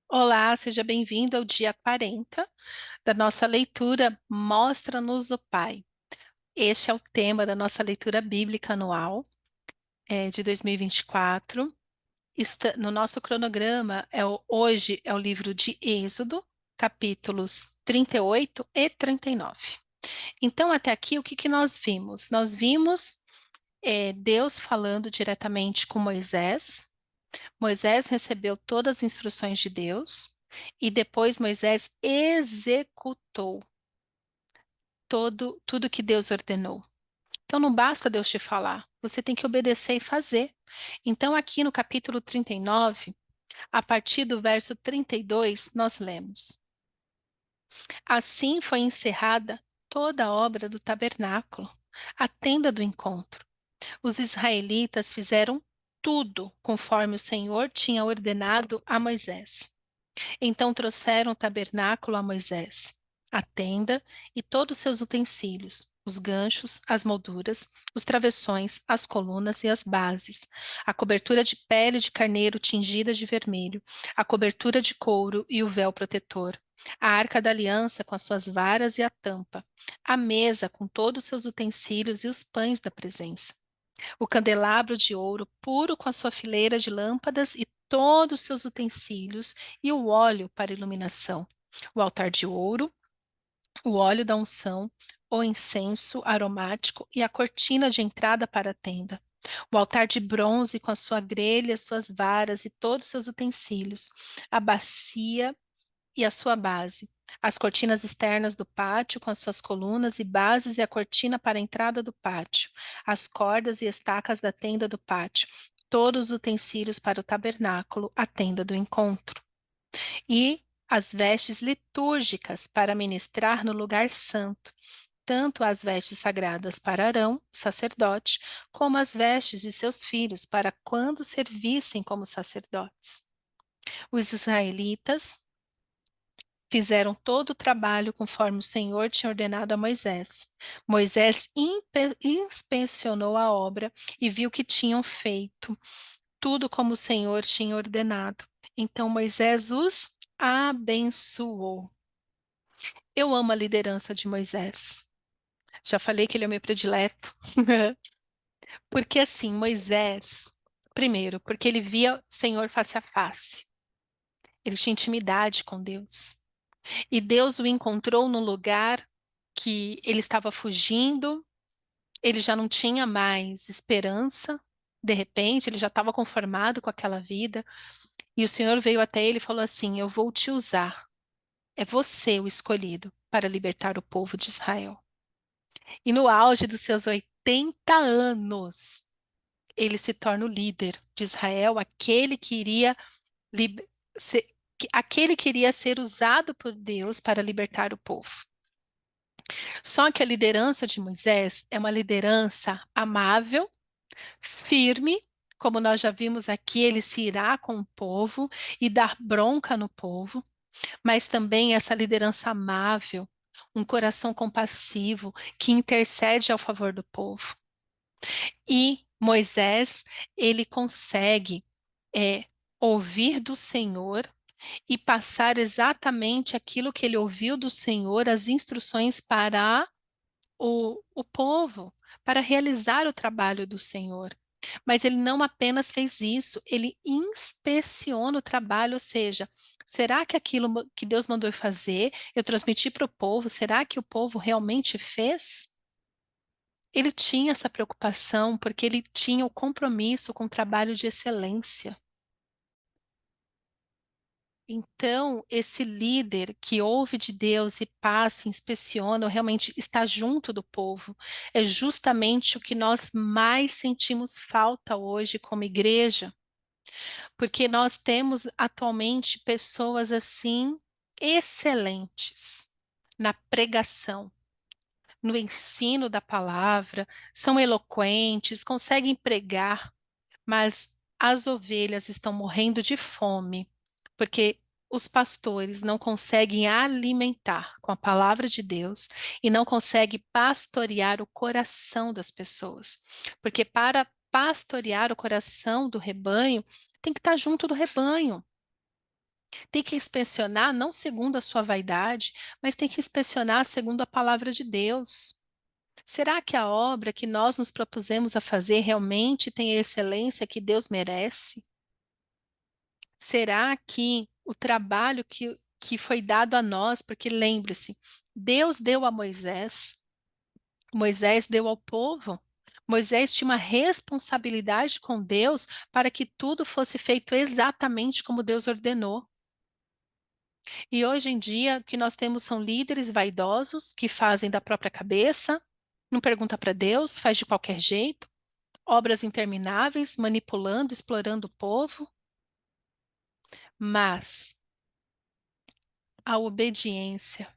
Olá, seja bem-vindo ao dia 40 da nossa leitura Mostra-nos o Pai. Este é o tema da nossa leitura bíblica anual, de 2024. No nosso cronograma, hoje é o livro de Êxodo, capítulos 38 e 39. Então, até aqui, o que que nós vimos? Nós vimos Deus falando diretamente com Moisés. Moisés recebeu todas as instruções de Deus e depois Moisés executou tudo que Deus ordenou. Então não basta Deus te falar, você tem que obedecer e fazer. Então aqui no capítulo 39, a partir do verso 32, nós lemos: Assim foi encerrada toda a obra do tabernáculo, a tenda do encontro. Os israelitas fizeram tudo conforme o Senhor tinha ordenado a Moisés. Então trouxeram o tabernáculo a Moisés, a tenda e todos os seus utensílios, os ganchos, as molduras, os travessões, as colunas e as bases, a cobertura de pele de carneiro tingida de vermelho, a cobertura de couro e o véu protetor, a arca da aliança com as suas varas e a tampa, a mesa com todos os seus utensílios e os pães da presença, o candelabro de ouro puro com a sua fileira de lâmpadas e todos os seus utensílios e o óleo para iluminação, o altar de ouro, o óleo da unção, o incenso aromático e a cortina de entrada para a tenda, o altar de bronze com a sua grelha, suas varas e todos os seus utensílios, a bacia e a sua base, as cortinas externas do pátio com as suas colunas e bases e a cortina para a entrada do pátio, as cordas e estacas da tenda do pátio, todos os utensílios para o tabernáculo, a tenda do encontro, e as vestes litúrgicas para ministrar no lugar santo, tanto as vestes sagradas para Arão, o sacerdote, como as vestes de seus filhos para quando servissem como sacerdotes. Os israelitas fizeram todo o trabalho conforme o Senhor tinha ordenado a Moisés. Moisés inspecionou a obra e viu que tinham feito tudo como o Senhor tinha ordenado. Então Moisés os abençoou. Eu amo a liderança de Moisés. Já falei que ele é o meu predileto. Porque assim, Moisés, primeiro, porque ele via o Senhor face a face. Ele tinha intimidade com Deus. E Deus o encontrou no lugar que ele estava fugindo, ele já não tinha mais esperança, de repente, ele já estava conformado com aquela vida, e o Senhor veio até ele e falou assim: Eu vou te usar, é você o escolhido para libertar o povo de Israel. E no auge dos seus 80 anos, ele se torna o líder de Israel, lib- se- aquele que iria ser usado por Deus para libertar o povo. Só que a liderança de Moisés é uma liderança amável, firme, como nós já vimos aqui, ele se irá com o povo e dar bronca no povo, mas também essa liderança amável, um coração compassivo que intercede ao favor do povo. E Moisés, ele consegue ouvir do Senhor e passar exatamente aquilo que ele ouviu do Senhor, as instruções para o povo para realizar o trabalho do Senhor. Mas ele não apenas fez isso, ele inspeciona o trabalho, ou seja, será que aquilo que Deus mandou fazer, eu transmiti para o povo, será que o povo realmente fez? Ele tinha essa preocupação porque ele tinha o compromisso com o trabalho de excelência. Então, esse líder que ouve de Deus e passa, inspeciona, realmente está junto do povo, é justamente o que nós mais sentimos falta hoje como igreja, porque nós temos atualmente pessoas assim excelentes na pregação, no ensino da palavra, são eloquentes, conseguem pregar, mas as ovelhas estão morrendo de fome, porque os pastores não conseguem alimentar com a palavra de Deus e não conseguem pastorear o coração das pessoas. Porque para pastorear o coração do rebanho, tem que estar junto do rebanho. Tem que inspecionar não segundo a sua vaidade, mas tem que inspecionar segundo a palavra de Deus. Será que a obra que nós nos propusemos a fazer realmente tem a excelência que Deus merece? Será que o trabalho que foi dado a nós, porque lembre-se, Deus deu a Moisés, Moisés deu ao povo, Moisés tinha uma responsabilidade com Deus para que tudo fosse feito exatamente como Deus ordenou. E hoje em dia, o que nós temos são líderes vaidosos que fazem da própria cabeça, não pergunta para Deus, faz de qualquer jeito, obras intermináveis, manipulando, explorando o povo, mas a obediência,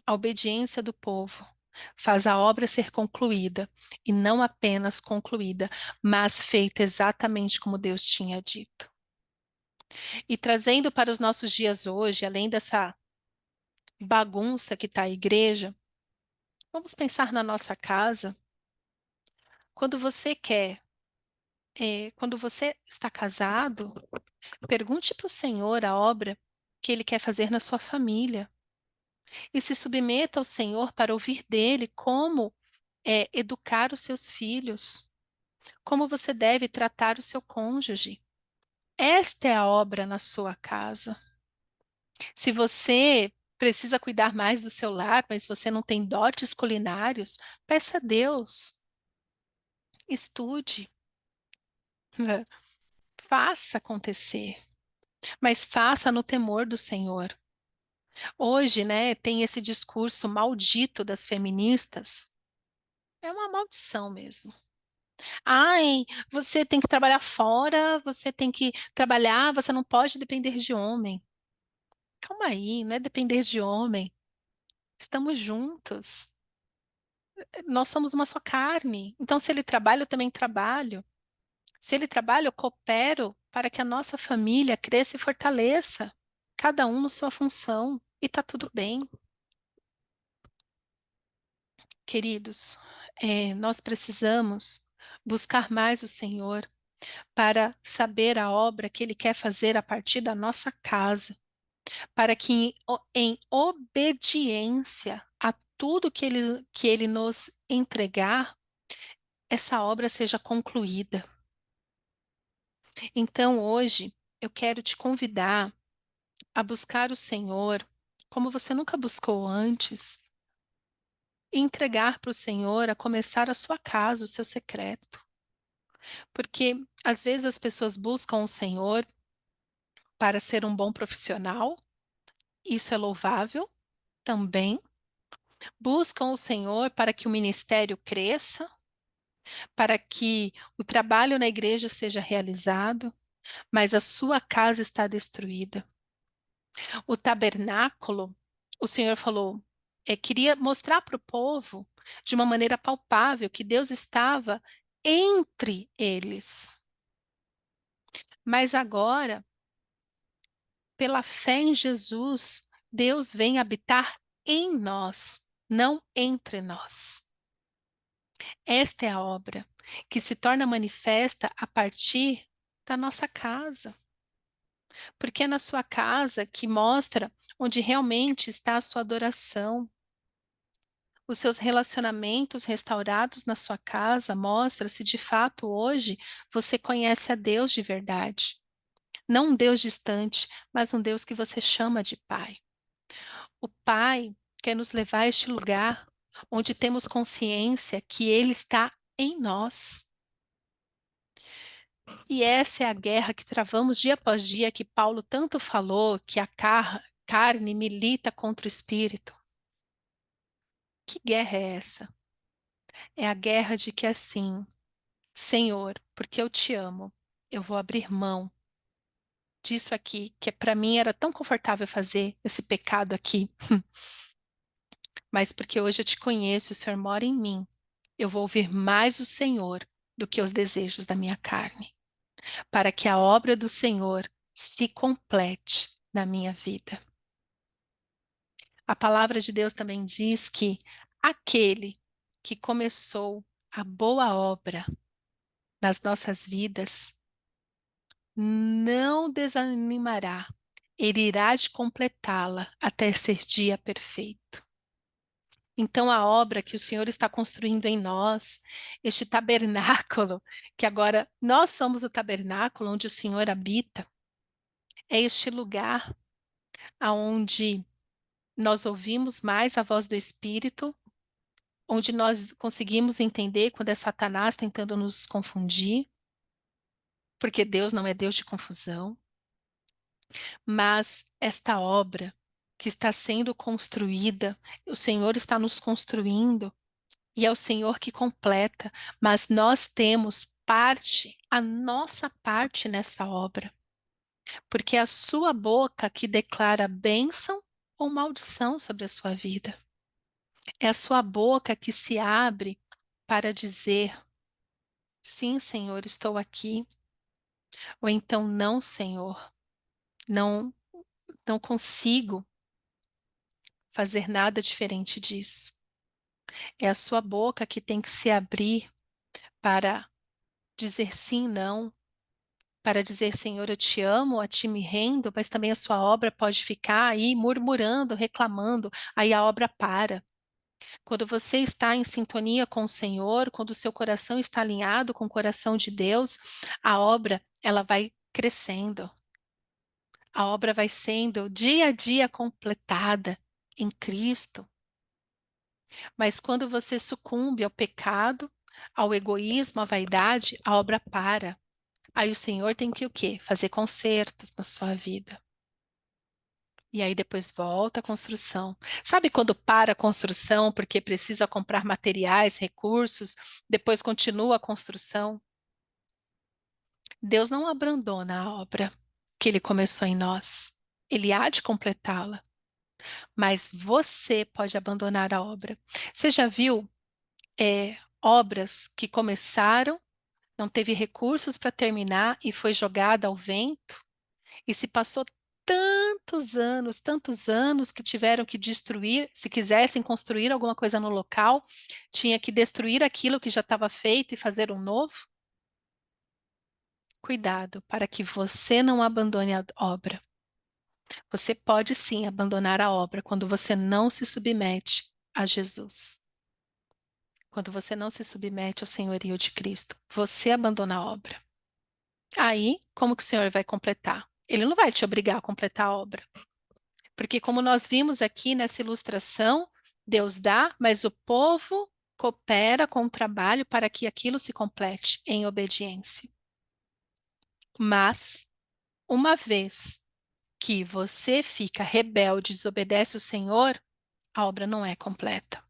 a obediência do povo faz a obra ser concluída, e não apenas concluída, mas feita exatamente como Deus tinha dito. E trazendo para os nossos dias hoje, além dessa bagunça que está a igreja, vamos pensar na nossa casa. Quando você quer, quando você está casado, pergunte para o Senhor a obra que Ele quer fazer na sua família e se submeta ao Senhor para ouvir dele como educar os seus filhos, como você deve tratar o seu cônjuge. Esta é a obra na sua casa. Se você precisa cuidar mais do seu lar, mas você não tem dotes culinários, peça a Deus, estude, faça acontecer, mas faça no temor do Senhor. Hoje, né, tem esse discurso maldito das feministas. É uma maldição mesmo. Ai, você tem que trabalhar fora, você tem que trabalhar, você não pode depender de homem. Calma aí, não é depender de homem. Estamos juntos. Nós somos uma só carne. Então, se ele trabalha, eu também trabalho. Se ele trabalha, eu coopero para que a nossa família cresça e fortaleça. Cada um na sua função. E tá tudo bem. Queridos, nós precisamos buscar mais o Senhor para saber a obra que Ele quer fazer a partir da nossa casa, para que em obediência a tudo que ele nos entregar, essa obra seja concluída. Então, hoje, eu quero te convidar a buscar o Senhor como você nunca buscou antes, e entregar para o Senhor a começar a sua casa, o seu secreto. Porque às vezes as pessoas buscam o Senhor para ser um bom profissional, isso é louvável também. Buscam o Senhor para que o ministério cresça, para que o trabalho na igreja seja realizado, mas a sua casa está destruída. O tabernáculo, o Senhor falou, queria mostrar para o povo de uma maneira palpável que Deus estava entre eles. Mas agora, pela fé em Jesus, Deus vem habitar em nós, não entre nós. Esta é a obra que se torna manifesta a partir da nossa casa. Porque é na sua casa que mostra onde realmente está a sua adoração. Os seus relacionamentos restaurados na sua casa mostra se de fato hoje você conhece a Deus de verdade. Não um Deus distante, mas um Deus que você chama de Pai. O Pai quer nos levar a este lugar onde temos consciência que Ele está em nós. E essa é a guerra que travamos dia após dia, que Paulo tanto falou, que a carne milita contra o espírito. Que guerra é essa? É a guerra de que assim, Senhor, porque eu te amo, eu vou abrir mão disso aqui, que para mim era tão confortável fazer esse pecado aqui, mas porque hoje eu te conheço, o Senhor mora em mim, eu vou ouvir mais o Senhor do que os desejos da minha carne, para que a obra do Senhor se complete na minha vida. A palavra de Deus também diz que aquele que começou a boa obra nas nossas vidas não desanimará Ele irá de completá-la até ser dia perfeito. Então, a obra que o Senhor está construindo em nós, este tabernáculo, que agora nós somos o tabernáculo onde o Senhor habita, é este lugar aonde nós ouvimos mais a voz do Espírito, onde nós conseguimos entender quando é Satanás tentando nos confundir, porque Deus não é Deus de confusão, mas esta obra que está sendo construída, o Senhor está nos construindo e é o Senhor que completa, mas nós temos parte, a nossa parte nessa obra, porque é a sua boca que declara bênção ou maldição sobre a sua vida. É a sua boca que se abre para dizer: sim, Senhor, estou aqui, ou então não, Senhor, não, não consigo fazer nada diferente disso. É a sua boca que tem que se abrir para dizer sim, não, para dizer, Senhor, eu te amo, a ti me rendo, mas também a sua obra pode ficar aí murmurando, reclamando, aí a obra para. Quando você está em sintonia com o Senhor, quando o seu coração está alinhado com o coração de Deus, a obra, ela vai crescendo. A obra vai sendo dia a dia completada em Cristo. Mas quando você sucumbe ao pecado, ao egoísmo, à vaidade, a obra para. Aí o Senhor tem que o quê? Fazer consertos na sua vida. E aí depois volta a construção. Sabe quando para a construção porque precisa comprar materiais, recursos, depois continua a construção? Deus não abandona a obra que ele começou em nós. Ele há de completá-la, mas você pode abandonar a obra. Você já viu obras que começaram, não teve recursos para terminar e foi jogada ao vento? E se passou tantos anos que tiveram que destruir, se quisessem construir alguma coisa no local, tinha que destruir aquilo que já estava feito e fazer um novo? Cuidado para que você não abandone a obra. Você pode sim abandonar a obra quando você não se submete a Jesus. Quando você não se submete ao senhorio de Cristo, você abandona a obra. Aí, como que o Senhor vai completar? Ele não vai te obrigar a completar a obra. Porque, como nós vimos aqui nessa ilustração, Deus dá, mas o povo coopera com o trabalho para que aquilo se complete em obediência. Mas, uma vez que você fica rebelde, desobedece o Senhor, a obra não é completa.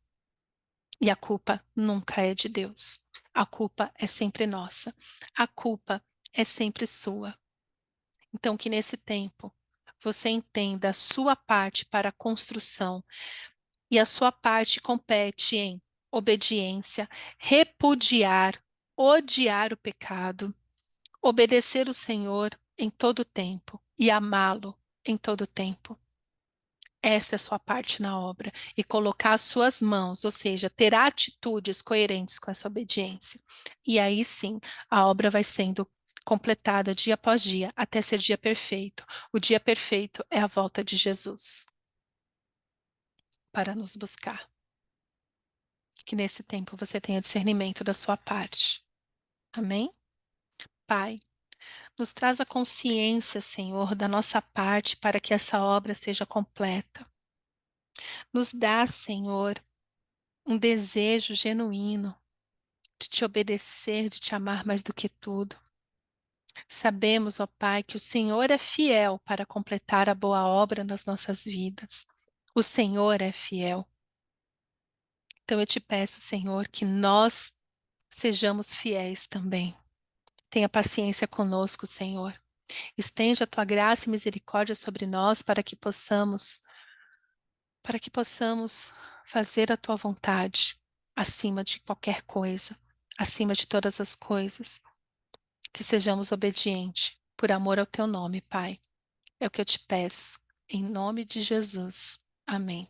E a culpa nunca é de Deus. A culpa é sempre nossa. A culpa é sempre sua. Então, que nesse tempo você entenda a sua parte para a construção e a sua parte compete em obediência, repudiar, odiar o pecado, obedecer o Senhor em todo o tempo e amá-lo em todo o tempo. Esta é a sua parte na obra e colocar as suas mãos, ou seja, ter atitudes coerentes com essa obediência. E aí sim, a obra vai sendo completada dia após dia, até ser dia perfeito. O dia perfeito é a volta de Jesus para nos buscar. Que nesse tempo você tenha discernimento da sua parte. Amém? Pai, nos traz a consciência, Senhor, da nossa parte para que essa obra seja completa. Nos dá, Senhor, um desejo genuíno de te obedecer, de te amar mais do que tudo. Sabemos, ó Pai, que o Senhor é fiel para completar a boa obra nas nossas vidas. O Senhor é fiel. Então eu te peço, Senhor, que nós sejamos fiéis também. Tenha paciência conosco, Senhor. Estende a tua graça e misericórdia sobre nós para que possamos fazer a tua vontade acima de qualquer coisa, acima de todas as coisas. Que sejamos obedientes por amor ao teu nome, Pai. É o que eu te peço, em nome de Jesus. Amém.